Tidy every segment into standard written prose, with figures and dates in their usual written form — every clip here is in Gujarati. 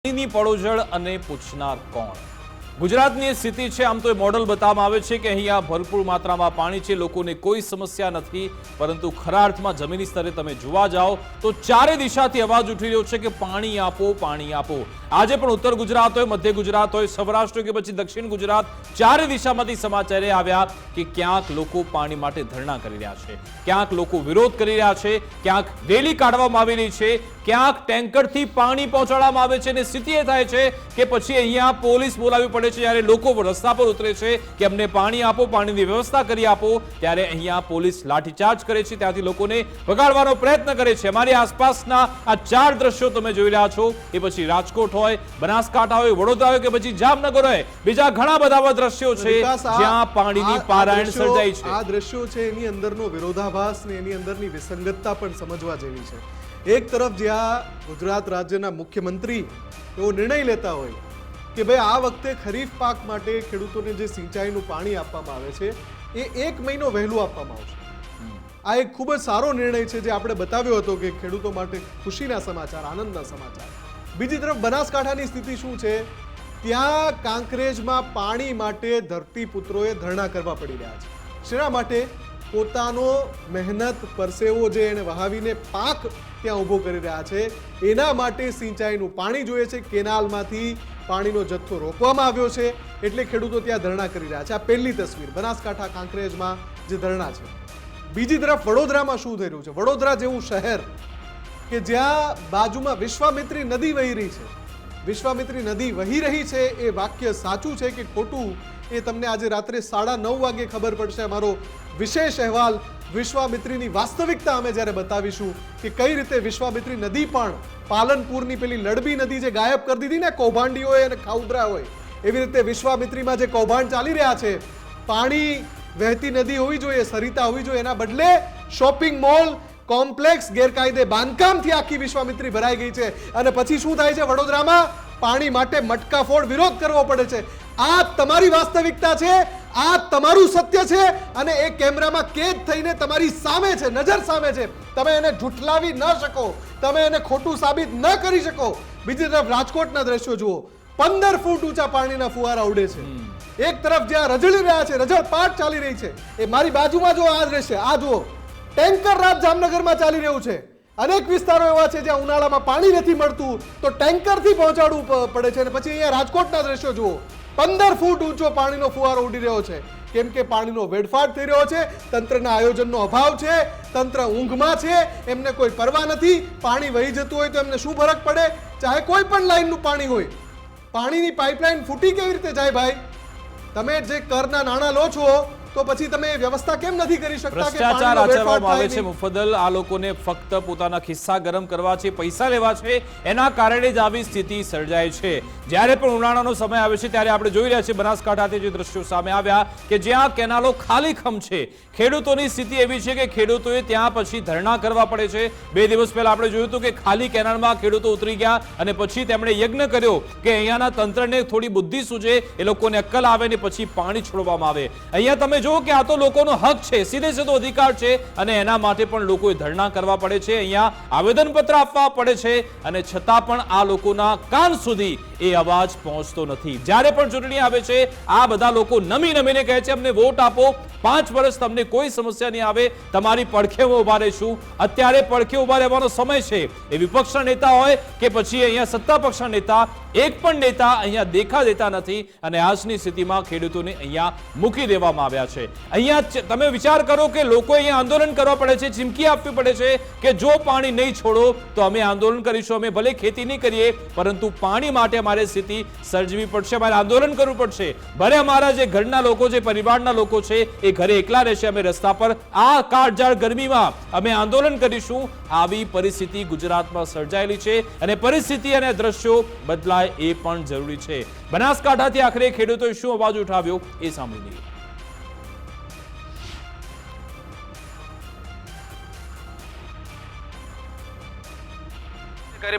પાણીની પડોજળ અને પૂછનાર કોણ? ગુજરાતની સ્થિતિ છે આમ તો મોડલ બતાવવામાં આવે છે કે અહીંયા ભરપૂર માત્રામાં પાણી છે, લોકોને કોઈ સમસ્યા નથી, પરંતુ ખરા અર્થમાં જમીની સ્તરે તમે જોવા જાઓ તો ચારે દિશાથી અવાજ ઉઠી રહ્યો છે કે પાણી આપો, પાણી આપો. આજે પણ ઉત્તર ગુજરાત હોય, મધ્ય ગુજરાત હોય, સૌરાષ્ટ્ર કે પછી દક્ષિણ ગુજરાત, ચારે દિશામાંથી સમાચાર આવ્યા કે ક્યાંક લોકો પાણી માટે ધરણા કરી રહ્યા છે, ક્યાંક લોકો વિરોધ કરી રહ્યા છે, ક્યાંક રેલી કાઢવામાં આવી રહી છે, ક્યાંક ટેન્કરથી પાણી પહોંચાડવામાં આવે છે અને સ્થિતિ એ થાય છે કે પછી અહીંયા પોલીસ બોલાવવી પડે છે. જ્યારે લોકો રસ્તા પર ઉતરે છે કે અમને પાણી આપો, પાણીની વ્યવસ્થા કરી આપો, ત્યારે અહીંયા પોલીસ લાઠીચાર્જ કરે છે, ત્યાંથી લોકોને ભગાડવાનો પ્રયત્ન કરે છે. અમારી આસપાસના આ ચાર દ્રશ્યો તમે જોઈ રહ્યા છો, એ પછી રાજકોટ હોય, બનાસકાંઠા હોય, વડોદરા હોય કે પછી જામનગર હોય, બીજા ઘણા બધા દ્રશ્યો છે જ્યાં પાણીની પારાયણ સર્જાઈ છે. આ દ્રશ્યો છે, એની અંદરનો વિરોધાભાસ ને એની અંદરની વિસંગતતા પણ સમજવા જેવી છે. એક તરફ જ્યાં ગુજરાત રાજ્યના મુખ્યમંત્રી એવો નિર્ણય લેતા હોય કે ભાઈ આ વખતે ખરીફ પાક માટે ખેડૂતોને જે સિંચાઈનું પાણી આપવામાં આવે છે એ 1 મહિનો વહેલું આપવામાં આવશે. આ એક ખૂબ જ સારો નિર્ણય છે જે આપણે બતાવ્યો હતો કે ખેડૂતો માટે ખુશીના સમાચાર, આનંદના સમાચાર. બીજી તરફ બનાસકાંઠાની સ્થિતિ શું છે? ત્યાં કાંકરેજમાં પાણી માટે ધરતીપુત્રોએ ધરણા કરવા પડી રહ્યા છે. શેના માટે? પોતાનો મહેનત પરસેવો જે એને વહાવીને પાક ત્યાં ઊભો કરી રહ્યા છે એના માટે સિંચાઈનું પાણી જોઈએ છે. કેનાલમાંથી પાણીનો જથ્થો રોકવામાં આવ્યો છે એટલે ખેડૂતો ત્યાં ધરણા કરી રહ્યા છે. આ પહેલી તસવીર બનાસકાંઠા કાંકરેજમાં જે ધરણા છે. બીજી તરફ વડોદરામાં શું થઈ રહ્યું છે? વડોદરા જેવું શહેર કે જ્યાં બાજુમાં વિશ્વામિત્રી નદી વહી રહી છે. વિશ્વામિત્રી નદી વહી રહી છે એ વાક્ય સાચું છે કે ખોટું એ તમને આજે રાત્રે 9:30 વાગે ખબર પડશે. અમારો વિશેષ અહેવાલ વિશ્વામિત્રીની વાસ્તવિકતા અમે જ્યારે બતાવીશું કે કઈ રીતે વિશ્વામિત્રી નદી પણ પાલનપુરની પેલી લડબી નદી જે ગાયબ કરી દીધી ને કૌભાંડી હોય અને ખાઉદરા હોય, એવી રીતે વિશ્વામિત્રીમાં જે કૌભાંડ ચાલી રહ્યા છે, પાણી વહેતી નદી હોવી જોઈએ, સરિતા હોવી જોઈએ, એના બદલે શોપિંગ મોલ કોમ્પ્લેક્સ ગેરકાયદે બાંધકામથી આખી વિશ્વામિત્રી ભરાઈ ગઈ છે. અને પછી શું થાય છે? વડોદરામાં પાણી માટે મટકાફોડ વિરોધ કરવો પડે છે. આ તમારી વાસ્તવિકતા છે, આ તમારું સત્ય છે અને એ કેમેરામાં કેદ થઈને તમારી સામે છે, નજર સામે છે. તમે એને ઝૂઠલાવી ન શકો, તમે એને ખોટું સાબિત ન કરી શકો. બીજી તરફ રાજકોટના દ્રશ્યો જુઓ, 15 ફૂટ ઊંચા પાણીના ફુવારા ઉડે છે. એક તરફ જ્યાં રજળી રહ્યા છે, રજળપાટ ચાલી રહી છે, એ મારી બાજુમાં જો આ દ્રશ્ય, આ જુઓ, ટેન્કર રાત જામનગરમાં ચાલી રહ્યું છે. અનેક વિસ્તારો એવા છે જ્યાં ઉનાળામાં પાણી નથી મળતું તો ટેન્કરથી પહોંચાડવું પડે છે. અને પછી અહીંયા રાજકોટના દ્રશ્યો જુઓ, 15 ફૂટ ઊંચો પાણીનો ફુવારો ઉડી રહ્યો છે. કેમ કે પાણીનો વેડફાટ થઈ રહ્યો છે, તંત્રના આયોજનનો અભાવ છે, તંત્ર ઊંઘમાં છે, એમને કોઈ પરવા નથી. પાણી વહી જતું હોય તો એમને શું ફરક પડે? ચાહે કોઈ પણ લાઈનનું પાણી હોય. પાણીની પાઇપલાઇન ફૂટી કેવી રીતે જાય ભાઈ? તમે જે કરના નાણાં લો છો તો પછી તમે વ્યવસ્થા કેમ નથી કરી શકતા? ભ્રષ્ટાચાર આચરવામાં આવે છે મુફદ્દલ. આ લોકોને ફક્ત પોતાના ખિસ્સા ગરમ કરવા છે, પૈસા લેવા છે, એના કારણે જ આવી સ્થિતિ સર્જાય છે. જ્યારે પણ ઉનાળાનો સમય આવે છે ત્યારે આપણે જોઈ રહ્યા છીએ બનાસકાંઠાથી જે દ્રશ્યો સામે આવ્યા કે જ્યાં કેનાલો ખાલીખમ છે. ખેડૂતોની સ્થિતિ એવી છે કે ખેડૂતોએ ત્યાં પછી ધરણા કરવા પડે છે. 2 દિવસ પહેલા આપણે જોયું હતું કે ખાલી કેનાલમાં ખેડૂતો ઉતરી ગયા અને પછી તેમણે યજ્ઞ કર્યો કે અહીંયાના તંત્રને થોડી બુદ્ધિ સૂજે, એ લોકોને અક્કલ આવે ને પછી પાણી છોડવામાં આવે. અહીંયા તમે જો કે આ તો લોકોનો હક છે, સીધે સીધો અધિકાર છે અને એના માટે પણ લોકોએ ધરણા કરવા પડે છે, અહીંયા આવેદનપત્ર આપવા પડે છે અને છતાં પણ આ લોકોના કાન સુધી એ અવાજ પહોંચતો નથી. જ્યારે પણ ચૂંટણી આવે છે આ બધા લોકો નમી નમીને કહે છે અમને વોટ આપો, 5 વર્ષ તમને કોઈ સમસ્યા નહીં આવે, તમારી પડખે ઉભા રહીશું. અત્યારે પડખે ઉભા રહેવાનો સમય છે. એ વિપક્ષના નેતા હોય કે પછી અહીંયા સત્તા પક્ષના નેતા, એક પણ નેતા અહીંયા દેખા દેતા નથી અને આજની સ્થિતિમાં ખેડૂતોને અહીંયા મૂકી દેવામાં આવ્યા છે. અહીંયા તમે વિચાર કરો કે લોકો અહીંયા આંદોલન કરવા પડે છે, ચીમકી આપવી પડે છે કે જો પાણી નહીં છોડો તો અમે આંદોલન કરીશું, અમે ભલે ખેતી નહીં કરીએ પરંતુ પાણી માટે અમારે સ્થિતિ સર્જવી પડશે, અમારે આંદોલન કરવું પડશે. ભલે અમારા જે ઘરના લોકો, જે પરિવારના લોકો છે એ ઘરે એકલા રહેશે, અમે રસ્તા પર આ કાળઝાળ ગરમીમાં અમે આંદોલન કરીશું. આવી પરિસ્થિતિ ગુજરાતમાં સર્જાયેલી છે અને પરિસ્થિતિ અને દ્રશ્યો બદલાય એ પણ જરૂરી છે. બનાસકાંઠાથી આખરે ખેડૂતોએ શું અવાજ ઉઠાવ્યો એ સાંભળી લઈએ.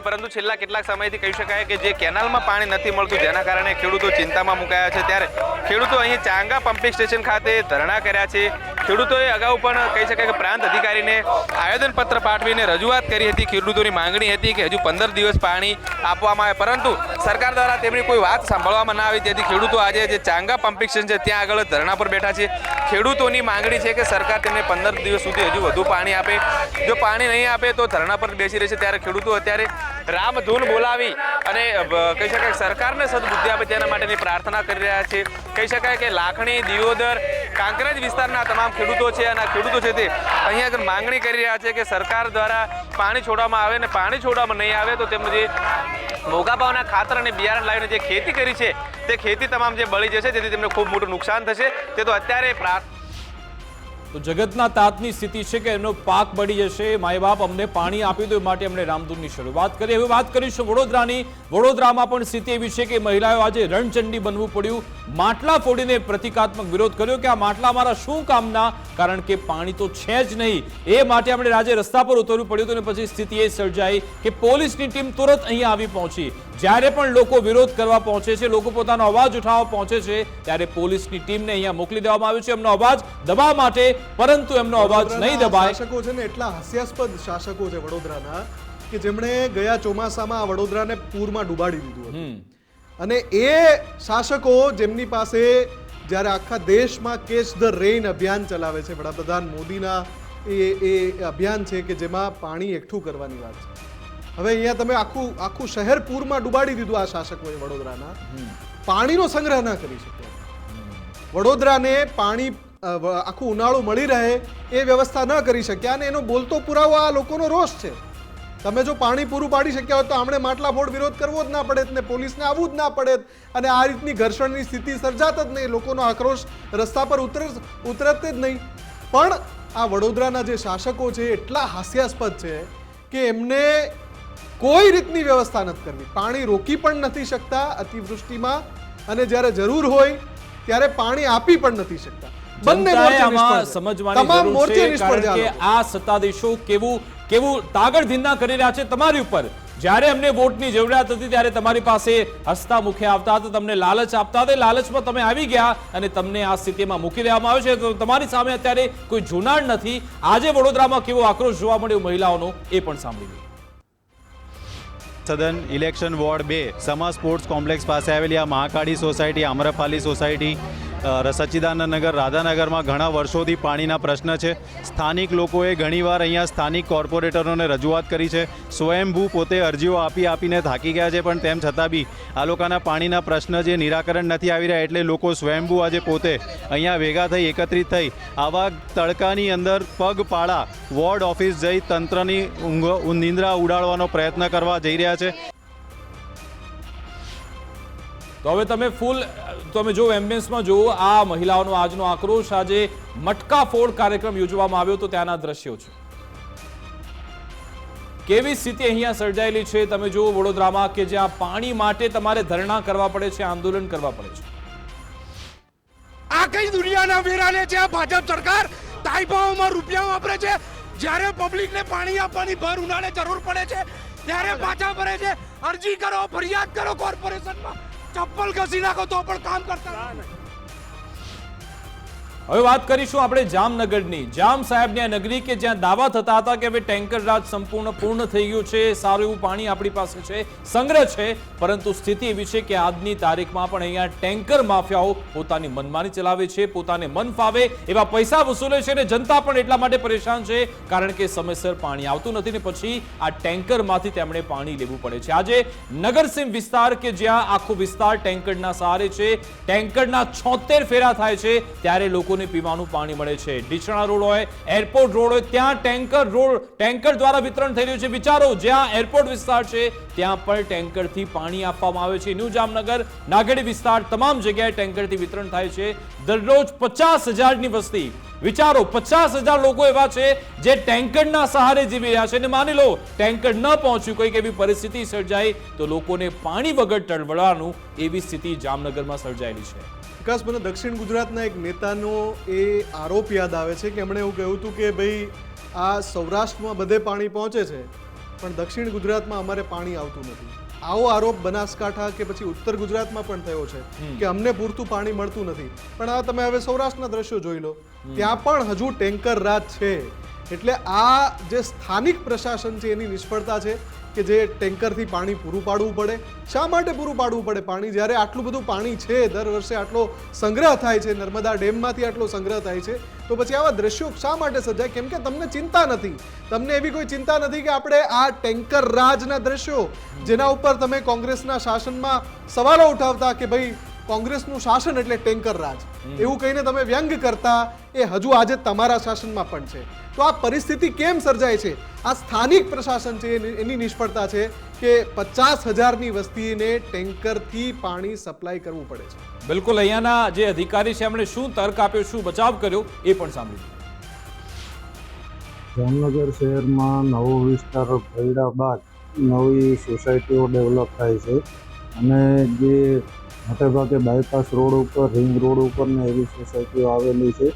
પરંતુ છેલ્લા કેટલાક સમયથી કહી શકાય કે જે કેનાલમાં પાણી નથી મળતું, જેના કારણે ખેડૂતો ચિંતામાં મુકાયા છે. ત્યારે ખેડૂતો અહીં ચાંગા પમ્પિંગ સ્ટેશન ખાતે ધરણા કર્યા છે. ખેડૂતોએ અગાઉ પણ કહી શકાય કે પ્રાંત અધિકારીને આવેદનપત્ર પાઠવીને રજૂઆત કરી હતી. ખેડૂતોની માંગણી હતી કે હજુ 15 દિવસ પાણી આપવામાં આવે, પરંતુ સરકાર દ્વારા તેમની કોઈ વાત સાંભળવામાં ના આવી. તેથી ખેડૂતો આજે જે ચાંગા પમ્પિંગ સ્ટેશન છે ત્યાં આગળ ધરણા પર બેઠા છે. ખેડૂતોની માંગણી છે કે સરકાર તેમને 15 દિવસ સુધી હજુ વધુ પાણી આપે. જો પાણી નહીં આપે તો ધરણા પર બેસી રહેશે. ત્યારે ખેડૂતો અત્યારે રામધૂન બોલાવી અને કહી શકાય સરકારને સદબુદ્ધિ આપે તેના માટેની પ્રાર્થના કરી રહ્યા છે. કહી શકાય કે લાખણી, દિયોદર, કાંકરેજ વિસ્તારના તમામ ખેડૂતો છે અને ખેડૂતો છે તે અહીંયા આગળ માંગણી કરી રહ્યા છે કે સરકાર દ્વારા પાણી છોડવામાં આવે, અને પાણી છોડવામાં નહીં આવે તો તેમનું જે મોંઘા ભાવના ખાતર અને બિયારણ લાવીને જે ખેતી કરી છે તે ખેતી તમામ જે બળી જશે, તેથી તેમને ખૂબ મોટું નુકસાન થશે. તે તો અત્યારે તો જગતના તાતની સ્થિતિ છે કે એમનો પાક બળી જશે. માય બાપ અમને પાણી આપ્યું તો એ માટે એમણે રામધૂનની શરૂઆત કરી. હવે વાત કરીશું વડોદરાની. વડોદરામાં પણ સ્થિતિ એવી છે કે મહિલાઓ આજે રણચંડી બનવું પડ્યું. માટલા ફોડીને પ્રતિકાત્મક વિરોધ કર્યો કે આ માટલા મારા શું કામના, કારણ કે પાણી તો છે જ નહીં. એ માટે આપણે આજે રસ્તા પર ઉતરવું પડ્યું હતું. અને પછી સ્થિતિ એ સર્જાઈ કે પોલીસની ટીમ તુરંત અહીંયા આવી પહોંચી. જ્યારે પણ લોકો વિરોધ કરવા પહોંચે છે, લોકો પોતાનો અવાજ ઉઠાવવા પહોંચે છે, ત્યારે પોલીસની ટીમને અહીંયા મોકલી દેવામાં આવે છે એમનો અવાજ દબાવવા માટે, પરંતુ એમનો અવાજ નહીં દબાય. શાસકો છે ને એટલા હાસ્યાસ્પદ શાસકો છે વડોદરાના કે જેમણે ગયા ચોમાસામાં વડોદરાને પૂરમાં ડૂબાડી દીધું હતું. અને એ શાસકો જેમની પાસે જ્યારે આખા દેશમાં કેચ ધ રેઇન અભિયાન ચલાવે છે, વડાપ્રધાન મોદીના એ અભિયાન છે કે જેમાં પાણી એકઠું કરવાની વાત છે. હવે અહીંયા તમે આખું શહેર પૂરમાં ડૂબાડી દીધું આ શાસકોએ વડોદરાના. પાણીનો સંગ્રહ ન કરી શક્યા. વડોદરાને પાણી આખું ઉનાળું મળી રહે એ વ્યવસ્થા ન કરી શક્યા. અને એનો બોલતો પુરાવો આ લોકોનો રોષ છે. તમે જો પાણી પૂરું પાડી શક્યા હોત તો આમણે માટલા ફોડ વિરોધ કરવો જ ના પડે ને પોલીસને આવવું જ ના પડે અને આ રીતની ઘર્ષણની સ્થિતિ સર્જાત જ નહીં. લોકોનો આક્રોશ રસ્તા પર ઉતરત જ નહીં. પણ આ વડોદરાના જે શાસકો છે એટલા હાસ્યાસ્પદ છે કે એમને કોઈ રીતની વ્યવસ્થા નથી કરવી. પાણી રોકી પણ નથી શકતા અતિવૃષ્ટિમાં, અને જ્યારે જરૂર હોય ત્યારે પાણી આપી પણ નથી શકતા. બંને સમજવાની જરૂર છે, કારણ કે આ સત્તાધીશો કેવું તાગડધીના કરી રહ્યા છે તમારી ઉપર. જ્યારે અમને વોટની જરૂરિયાત હતી ત્યારે તમારી પાસે હસતા મુખે આવતા હતા, તમને લાલચ આપતા હતા. લાલચમાં તમે આવી ગયા અને તમને આ સ્થિતિમાં મૂકી દેવામાં આવે છે. તો તમારી સામે અત્યારે કોઈ જુનાળ નથી. આજે વડોદરામાં કેવો આક્રોશ જોવા મળ્યો મહિલાઓનો એ પણ સાંભળી. સદન ઇલેક્શન વોર્ડ 2 સમા સ્પોર્ટ્સ કોમ્પ્લેક્સ પાસે આવેલી આ મહાકાળી સોસાયટી, આમ્રપાલી સોસાયટી, સચ્ચિદાનંદનગર, રાધાનગરમાં ઘણા વર્ષોથી પાણીના પ્રશ્ન છે. સ્થાનિક લોકોએ ઘણીવાર અહીંયા સ્થાનિક કોર્પોરેટરોને રજૂઆત કરી છે. સ્વયંભૂ પોતે અરજીઓ આપીને થાકી ગયા છે, પણ તેમ છતાં બી આ લોકોના પાણીના પ્રશ્ન જે નિરાકરણ નથી આવી રહ્યા, એટલે લોકો સ્વયંભૂ આજે પોતે અહીંયા ભેગા થઈ એકત્રિત થઈ આવા તડકાની અંદર પગપાળા વોર્ડ ઓફિસ જઈ તંત્રની નિંદ્રા ઉડાડવાનો પ્રયત્ન કરવા જઈ રહ્યા છે. તો હવે તમે જો એમ્બ્યુલન્સમાં જુઓ આ મહિલાઓનો આજનો આક્રોશ. આજે મટકા ફોડ કાર્યક્રમ યોજવામાં આવ્યો તો ત્યાંના દ્રશ્યો છે. કેવી સ્થિતિ અહીંયા સર્જાયેલી છે તમે જુઓ વડોદરામાં, કે જ્યાં પાણી માટે તમારે ધરણા કરવા પડે છે, આંદોલન કરવા પડે છે. આ કઈ દુનિયાના વેરાને છે આ ભાજપ સરકાર? તાઇફાઓમાં રૂપિયા વાપરે છે. જ્યારે પબ્લિકને પાણી આપવાની ભર ઉનાળે જરૂર પડે છે ત્યારે પાછા ભરે છે. અરજી કરો, ફરિયાદ કરો કોર્પોરેશનમાં, ચપ્પલ ઘસી નાખો તો પણ કામ કરતા નહીં. હવે વાત કરીશું આપણે જામનગરની. જામ સાહેબની આ નગરી કે જ્યાં દાવા થતા હતા કે હવે ટેન્કર રાજ સંપૂર્ણ પૂર્ણ થઈ ગયું છે, સારું એવું પાણી આપણી પાસે છે, સંગ્રહ છે, પરંતુ સ્થિતિ એવી છે કે આજની તારીખમાં પણ અહીંયા ટેન્કર માફિયાઓ પોતાની મનમાની ચલાવે છે, પોતાને મન ફાવે એવા પૈસા વસૂલે છે. અને જનતા પણ એટલા માટે પરેશાન છે કારણ કે સમયસર પાણી આવતું નથી ને પછી આ ટેન્કરમાંથી તેમણે પાણી લેવું પડે છે. આજે નગરસીમ વિસ્તાર કે જ્યાં આખો વિસ્તાર ટેન્કરના સહારે છે, ટેન્કરના 76 ફેરા થાય છે ત્યારે લોકોને પીવાનું પાણી મળે છે. ડીસણા રોડ હોય, એરપોર્ટ રોડ હોય, ત્યાં ટેન્કર દ્વારા વિતરણ થઈ રહ્યું છે. વિચારો, જ્યાં એરપોર્ટ વિસ્તાર છે ત્યાં પણ ટેન્કરથી પાણી આપવામાં આવે છે. ન્યૂ જામનગર, નાગેડી વિસ્તાર, તમામ જગ્યાએ ટેન્કરથી વિતરણ થાય છે. દરરોજ 50,000ની વસ્તી. વિચારો, 50,000 લોકો એવા છે જે ટેન્કરના સહારે જીવી રહ્યા છે. અને માની લો ટેન્કર ન પહોંચ્યું, કોઈક એવી પરિસ્થિતિ સર્જાય તો લોકોને પાણી વગર ટળવળવાનું એવી સ્થિતિ જામનગરમાં સર્જાયેલી છે. વિકાસ, મને દક્ષિણ ગુજરાતના એક નેતાનો એ આરોપ યાદ આવે છે કે એમણે એવું કહ્યું હતું કે ભાઈ આ સૌરાષ્ટ્રમાં બધે પાણી પહોંચે છે પણ દક્ષિણ ગુજરાતમાં અમારે પાણી આવતું નથી. આવો આરોપ બનાસકાંઠા કે પછી ઉત્તર ગુજરાતમાં પણ થયો છે કે અમને પૂરતું પાણી મળતું નથી, પણ આ તમે હવે સૌરાષ્ટ્રના દ્રશ્યો જોઈ લો, ત્યાં પણ હજુ ટેન્કર રાજ છે. એટલે આ જે સ્થાનિક પ્રશાસન છે એની નિષ્ફળતા છે કે જે ટેન્કરથી પાણી પૂરું પાડવું પડે. શા માટે પૂરું પાડવું પડે પાણી, જ્યારે આટલું બધું પાણી છે, દર વર્ષે આટલો સંગ્રહ થાય છે, નર્મદા ડેમમાંથી આટલો સંગ્રહ થાય છે, તો પછી આવા દ્રશ્યો શા માટે સર્જાય? કેમ કે તમને ચિંતા નથી, તમને એવી કોઈ ચિંતા નથી કે આપણે આ ટેન્કર રાજના દ્રશ્યો જેના ઉપર તમે કોંગ્રેસના શાસનમાં સવાલો ઉઠાવતા કે ભાઈ કોંગ્રેસનું શાસન એટલે ટેન્કર રાજ, એવું કહીને તમે વ્યંગ કરતા, એ હજુ આજે તમારા શાસનમાં પણ છે. તો આ પરિસ્થિતિ કેમ સર્જાય છે? આ સ્થાનિક પ્રશાસન છે એની નિષ્ફળતા છે કે 50,000ની વસ્તીને ટેન્કરથી પાણી સપ્લાય કરવું પડે છે. બિલકુલ, અહીંયાના જે અધિકારી છે એમણે શું તર્ક આપ્યો, શું બચાવ કર્યો એ પણ સાંભળ્યું. જામનગર શહેરમાં નવો વિસ્તાર પડ્યા બાદ નવી સોસાયટીઓ ડેવલપ થાય છે અને જે મોટેભાગે બાયપાસ રોડ ઉપર, રિંગ રોડ ઉપર ને એવી સોસાયટીઓ આવેલી છે,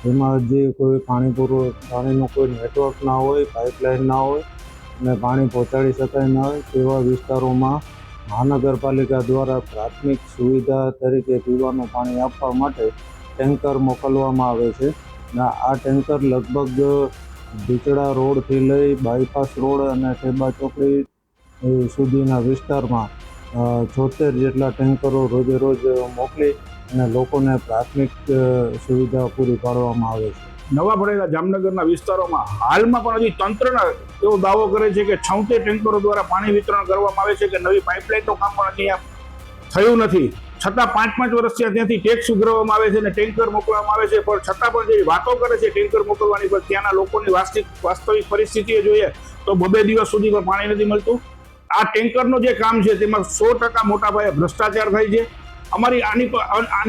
જેમાં જે કોઈ પાણીનું કોઈ નેટવર્ક ના હોય, પાઇપલાઇન ના હોય અને પાણી પહોંચાડી શકાય ના હોય તેવા વિસ્તારોમાં મહાનગરપાલિકા દ્વારા પ્રાથમિક સુવિધા તરીકે પીવાનું પાણી આપવા માટે ટેન્કર મોકલવામાં આવે છે. આ ટેન્કર લગભગ બીચડા રોડથી લઈ બાયપાસ રોડ અને ઠેબા ચોકડી સુધીના વિસ્તારમાં 76 જેટલા ટેન્કરો રોજે રોજ મોકલી અને લોકોને પ્રાથમિક સુવિધા પૂરી પાડવામાં આવે છે. નવા ભરેલા જામનગરના વિસ્તારોમાં હાલમાં પણ હજી તંત્રના એવો દાવો કરે છે કે 76 ટેન્કરો દ્વારા પાણી વિતરણ કરવામાં આવે છે કે નવી પાઇપલાઇનનું કામ પણ હજી થયું નથી. છતાં 5-5 વર્ષથી ત્યાંથી ટેક્સ ઉઘરાવવામાં આવે છે અને ટેન્કર મોકલવામાં આવે છે, પણ છતાં પણ જે વાતો કરે છે ટેન્કર મોકલવાની, પર ત્યાંના લોકોની વાસ્તવિક પરિસ્થિતિઓ જોઈએ તો 2 દિવસ સુધી પણ પાણી નથી મળતું. આ ટેન્કરનું જે કામ છે તેમાં 100% મોટા પાયે ભ્રષ્ટાચાર થાય છે. અમારી આની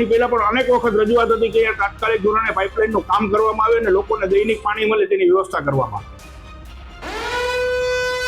પહેલા પણ અનેક વખત રજૂઆત હતી કે તાત્કાલિક ધોરણે પાઇપલાઇનનું કામ કરવામાં આવે અને લોકોને દૈનિક પાણી મળે તેની વ્યવસ્થા કરવામાં આવે.